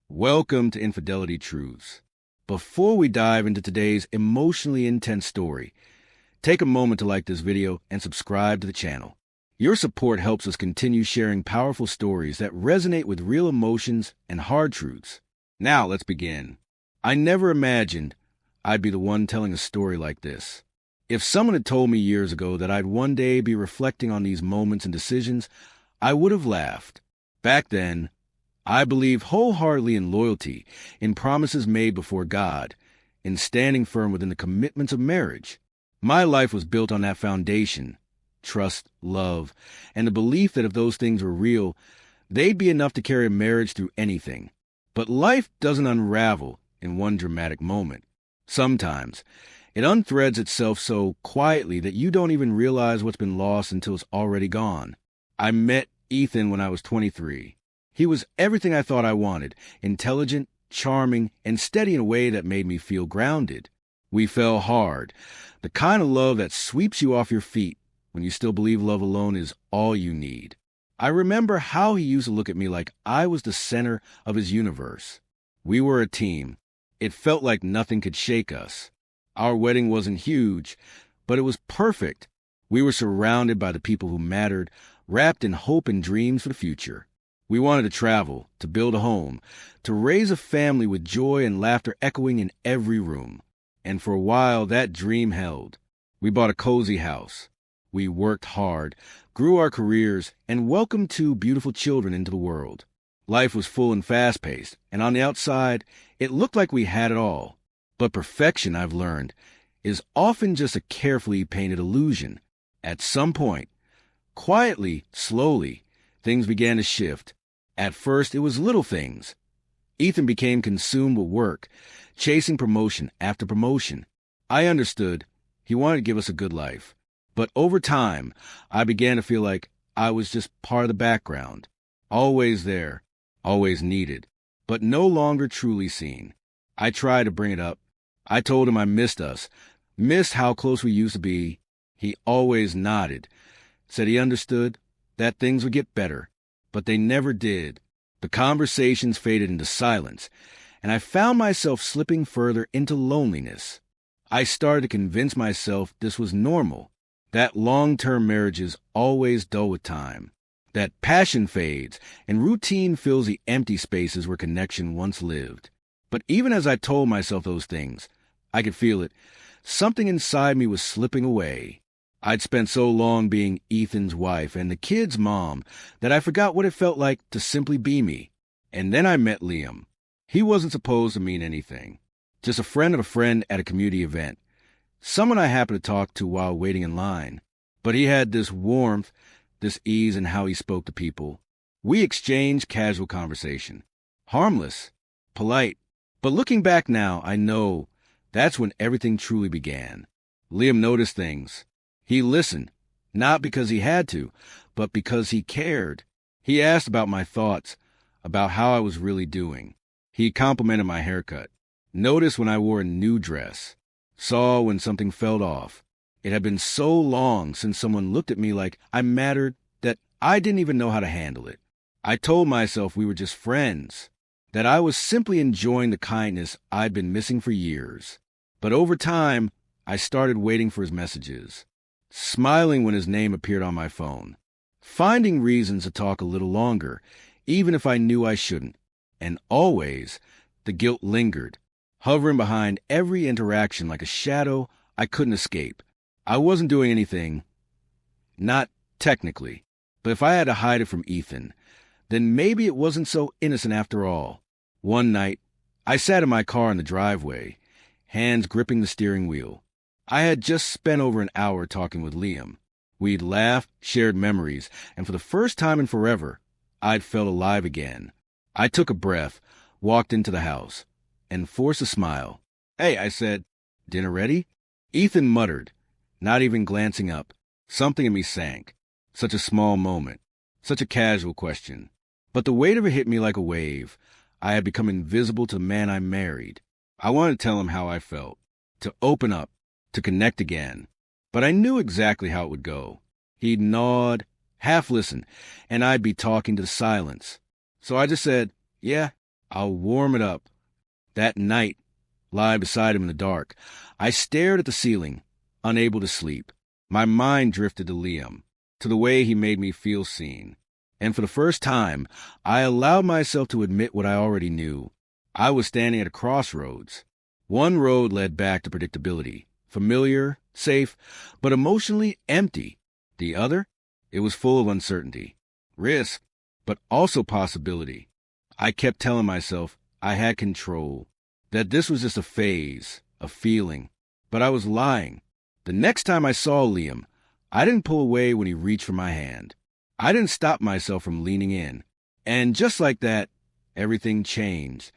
Welcome to Infidelity Truths. Before we dive into today's emotionally intense story, take a moment to like this video and subscribe to the channel. Your support helps us continue sharing powerful stories that resonate with real emotions and hard truths. Now let's begin. I never imagined I'd be the one telling a story like this. If someone had told me years ago that I'd one day be reflecting on these moments and decisions, I would have laughed. Back then, I believed wholeheartedly in loyalty, in promises made before God, in standing firm within the commitments of marriage. My life was built on that foundation: trust, love, and the belief that if those things were real, they'd be enough to carry a marriage through anything. But life doesn't unravel in one dramatic moment. Sometimes, it unthreads itself so quietly that you don't even realize what's been lost until it's already gone. I met Ethan when I was 23. He was everything I thought I wanted: intelligent, charming, and steady in a way that made me feel grounded. We fell hard, the kind of love that sweeps you off your feet when you still believe love alone is all you need. I remember how he used to look at me like I was the center of his universe. We were a team. It felt like nothing could shake us. Our wedding wasn't huge, but it was perfect. We were surrounded by the people who mattered, wrapped in hope and dreams for the future. We wanted to travel, to build a home, to raise a family with joy and laughter echoing in every room. And for a while, that dream held. We bought a cozy house. We worked hard, grew our careers, and welcomed two beautiful children into the world. Life was full and fast-paced, and on the outside, it looked like we had it all. But perfection, I've learned, is often just a carefully painted illusion. At some point, quietly, slowly, things began to shift. At first, it was little things. Ethan became consumed with work, chasing promotion after promotion. I understood he wanted to give us a good life. But over time, I began to feel like I was just part of the background, always there, always needed, but no longer truly seen. I tried to bring it up. I told him I missed us, missed how close we used to be. He always nodded, said he understood, that things would get better, but they never did. The conversations faded into silence, and I found myself slipping further into loneliness. I started to convince myself this was normal, that long-term marriages always dull with time, that passion fades and routine fills the empty spaces where connection once lived. But even as I told myself those things, I could feel it. Something inside me was slipping away. I'd spent so long being Ethan's wife and the kids' mom that I forgot what it felt like to simply be me. And then I met Liam. He wasn't supposed to mean anything. Just a friend of a friend at a community event. Someone I happened to talk to while waiting in line. But he had this warmth, this ease in how he spoke to people. We exchanged casual conversation. Harmless, polite. But looking back now, I know that's when everything truly began. Liam noticed things. He listened, not because he had to, but because he cared. He asked about my thoughts, about how I was really doing. He complimented my haircut, noticed when I wore a new dress, saw when something fell off. It had been so long since someone looked at me like I mattered that I didn't even know how to handle it. I told myself we were just friends, that I was simply enjoying the kindness I'd been missing for years. But over time, I started waiting for his messages. Smiling when his name appeared on my phone, finding reasons to talk a little longer, even if I knew I shouldn't. And always, the guilt lingered, hovering behind every interaction like a shadow I couldn't escape. I wasn't doing anything, not technically, but if I had to hide it from Ethan, then maybe it wasn't so innocent after all. One night, I sat in my car in the driveway, hands gripping the steering wheel. I had just spent over an hour talking with Liam. We'd laughed, shared memories, and for the first time in forever, I'd felt alive again. I took a breath, walked into the house, and forced a smile. "Hey," I said, "dinner ready?" Ethan muttered, not even glancing up. Something in me sank. Such a small moment, such a casual question. But the weight of it hit me like a wave. I had become invisible to the man I married. I wanted to tell him how I felt, to open up, to connect again. But I knew exactly how it would go. He'd nod, half listen, and I'd be talking to the silence. So I just said, "Yeah, I'll warm it up. That night, lying beside him in the dark, I stared at the ceiling, unable to sleep. My mind drifted to Liam, to the way he made me feel seen. And for the first time, I allowed myself to admit what I already knew. I was standing at a crossroads. One road led back to predictability, familiar, safe, but emotionally empty. The other, it was full of uncertainty, risk, but also possibility. I kept telling myself I had control, that this was just a phase, a feeling, but I was lying. The next time I saw Liam, I didn't pull away when he reached for my hand. I didn't stop myself from leaning in. And just like that, everything changed.